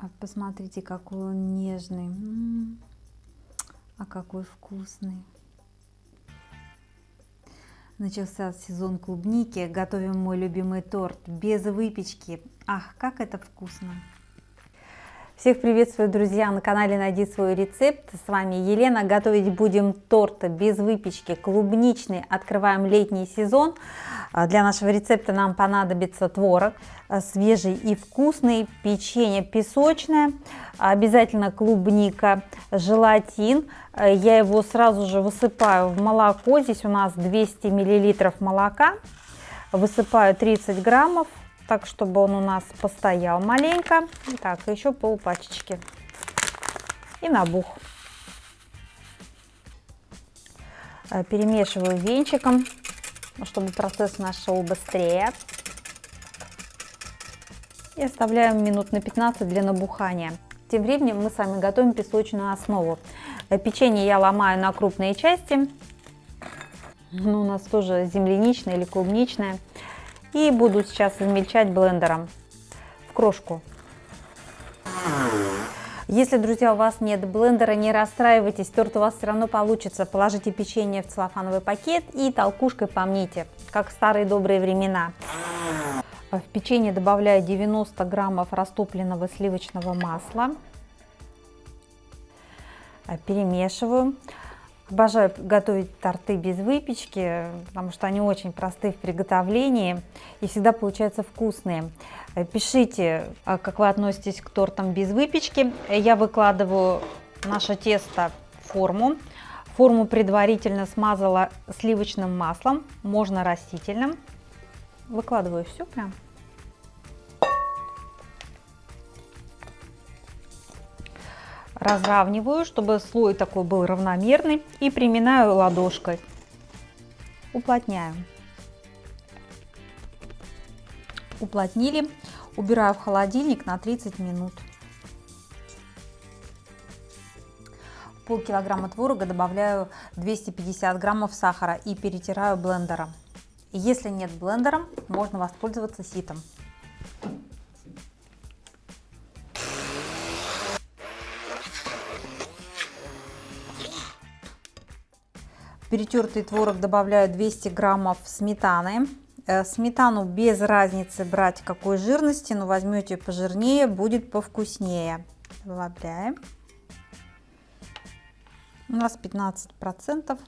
А посмотрите, какой он нежный. А какой вкусный. Начался сезон клубники. Готовим мой любимый торт без выпечки. Ах, как это вкусно! Всех приветствую, друзья, на канале «Найди свой рецепт». С вами Елена. Готовить будем торт без выпечки, клубничный. Открываем летний сезон. Для нашего рецепта нам понадобится творог свежий и вкусный, печенье песочное, обязательно клубника, желатин. Я его сразу же высыпаю в молоко. Здесь у нас 200 мл молока. Высыпаю 30 граммов. Так, чтобы он у нас постоял маленько. Так, еще полпачечки. И набух. Перемешиваю венчиком, чтобы процесс наш шел быстрее. И оставляем минут на 15 для набухания. Тем временем мы с вами готовим песочную основу. Печенье я ломаю на крупные части. У нас тоже земляничное или клубничное. И буду сейчас измельчать блендером в крошку. Если, друзья, у вас нет блендера, не расстраивайтесь, торт у вас все равно получится. Положите печенье в целлофановый пакет и толкушкой помните, как в старые добрые времена. В печенье добавляю 90 граммов растопленного сливочного масла. Перемешиваю. Обожаю готовить торты без выпечки, потому что они очень просты в приготовлении и всегда получаются вкусные. Пишите, как вы относитесь к тортам без выпечки. Я выкладываю наше тесто в форму. Форму предварительно смазала сливочным маслом, можно растительным. Выкладываю все прям. Разравниваю, чтобы слой такой был равномерный, и приминаю ладошкой. Уплотняю. Уплотнили. Убираю в холодильник на 30 минут. Полкилограмма творога добавляю 250 граммов сахара и перетираю блендером. Если нет блендера, можно воспользоваться ситом. В перетертый творог добавляю 200 граммов сметаны. Сметану без разницы брать какой жирности, но возьмете пожирнее, будет повкуснее. Добавляем. У нас 15%.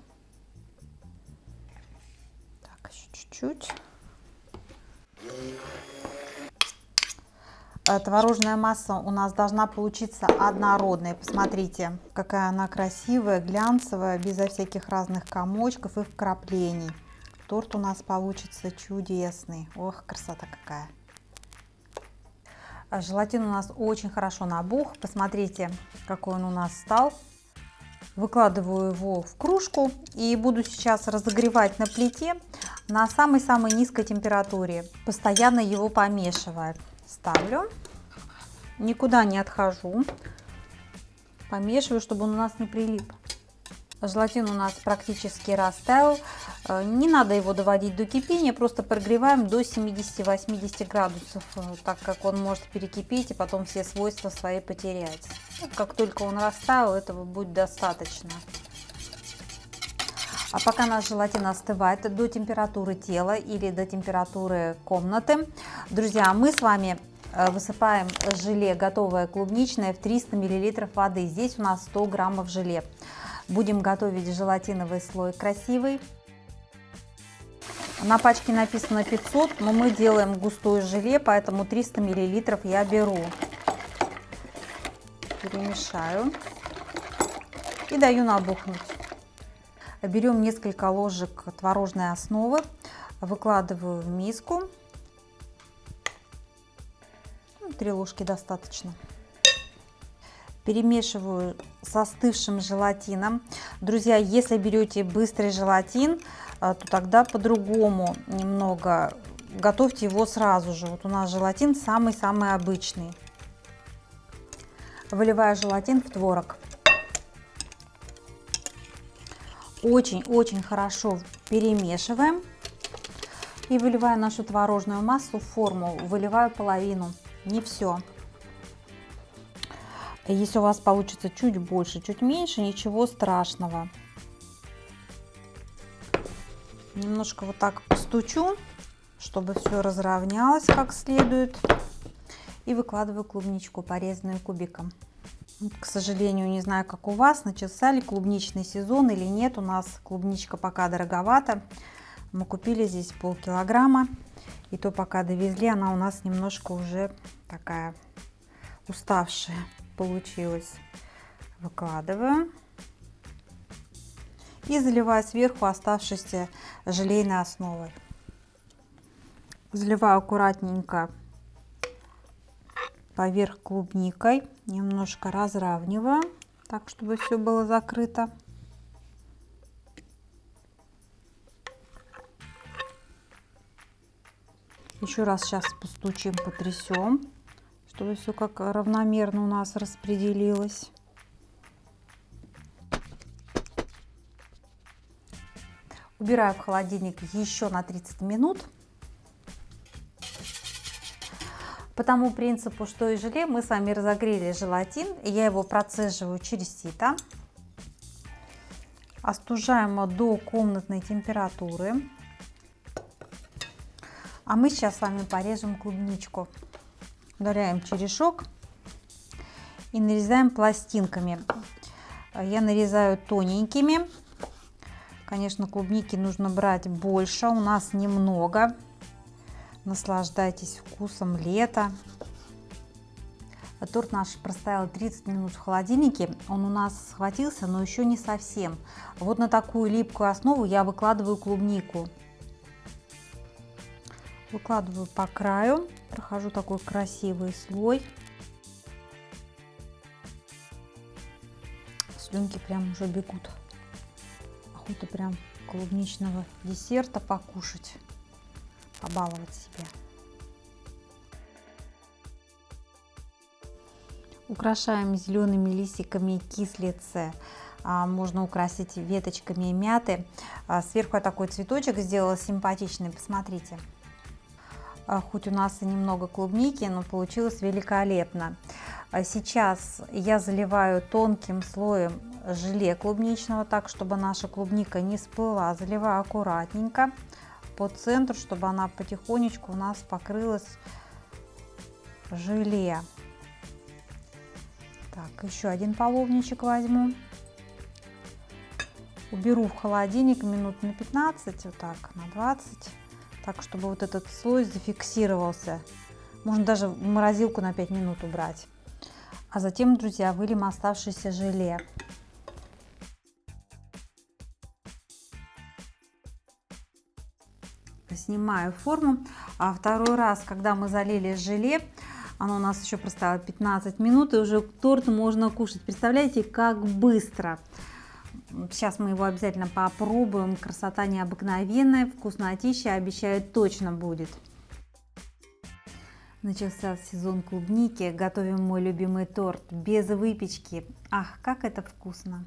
Так, еще чуть-чуть. Творожная масса у нас должна получиться однородной. Посмотрите, какая она красивая, глянцевая, безо всяких разных комочков и вкраплений. Торт у нас получится чудесный. Ох, красота какая. Желатин у нас очень хорошо набух. Посмотрите, какой он у нас стал. Выкладываю его в кружку и буду сейчас разогревать на плите на самой-самой низкой температуре, постоянно его помешивая. Ставлю, никуда не отхожу, помешиваю, чтобы он у нас не прилип. Желатин у нас практически растаял, не надо его доводить до кипения, просто прогреваем до 70-80 градусов, так как он может перекипеть и потом все свойства свои потерять. Как только он растаял, этого будет достаточно. А пока наш желатин остывает до температуры тела или до температуры комнаты, друзья, мы с вами высыпаем желе готовое клубничное в 300 мл воды. Здесь у нас 100 граммов желе. Будем готовить желатиновый слой красивый. На пачке написано 500, но мы делаем густое желе, поэтому 300 мл я беру. Перемешаю и даю набухнуть. Берем несколько ложек творожной основы, выкладываю в миску. 3 ложки достаточно. Перемешиваю с остывшим желатином. Друзья, если берете быстрый желатин, то тогда по-другому немного. Готовьте его сразу же. Вот у нас желатин самый-самый обычный. Выливаю желатин в творог. Очень-очень хорошо перемешиваем. И выливаю нашу творожную массу в форму. Выливаю половину, не все. Если у вас получится чуть больше, чуть меньше, ничего страшного. Немножко вот так постучу, чтобы все разровнялось как следует. И выкладываю клубничку, порезанную кубиком. К сожалению, не знаю, как у вас, начался ли клубничный сезон или нет. У нас клубничка пока дороговата. Мы купили здесь полкилограмма. И то пока довезли, она у нас немножко уже такая уставшая получилась. Выкладываю. И заливаю сверху оставшейся желейной основой. Заливаю аккуратненько поверх клубникой, немножко разравниваю, так чтобы все было закрыто. Еще раз сейчас постучим, потрясем, чтобы все как равномерно у нас распределилось. Убираю в холодильник еще на 30 минут. По тому принципу, что и желе, мы с вами разогрели желатин, и я его процеживаю через сито. Остужаем до комнатной температуры. А мы сейчас с вами порежем клубничку. Удаляем черешок и нарезаем пластинками. Я нарезаю тоненькими. Конечно, клубники нужно брать больше, у нас немного. Наслаждайтесь вкусом лета. Торт наш простоял 30 минут в холодильнике. Он у нас схватился, но еще не совсем. Вот на такую липкую основу я выкладываю клубнику. Выкладываю по краю. Прохожу такой красивый слой. Слюнки прям уже бегут. Охота прям клубничного десерта покушать. Побаловать себя. Украшаем зелеными листиками кислицы. Можно украсить веточками мяты. Сверху я такой цветочек сделала симпатичный, посмотрите. Хоть у нас и немного клубники, но получилось великолепно. Сейчас я заливаю тонким слоем желе клубничного, так чтобы наша клубника не всплыла. Заливаю аккуратненько по центру, чтобы она потихонечку у нас покрылась желе. Так, еще один половничек возьму. Уберу в холодильник минут на 15, вот так, на 20. Так, чтобы вот этот слой зафиксировался. Можно даже в морозилку на 5 минут убрать. А затем, друзья, выльем оставшееся желе. Снимаю форму. А второй раз, когда мы залили желе, оно у нас еще простояло 15 минут, и уже торт можно кушать. Представляете, как быстро. Сейчас мы его обязательно попробуем. Красота необыкновенная, вкуснотища, обещаю, точно будет. Начался сезон клубники. Готовим мой любимый торт без выпечки. Ах, как это вкусно!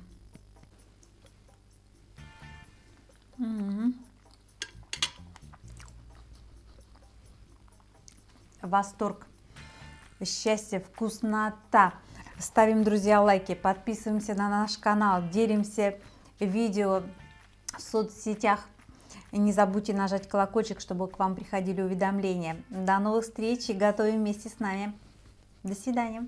Восторг, счастье, вкуснота. Ставим, друзья, лайки, подписываемся на наш канал, делимся видео в соцсетях. И не забудьте нажать колокольчик, чтобы к вам приходили уведомления. До новых встреч и готовим вместе с нами. До свидания.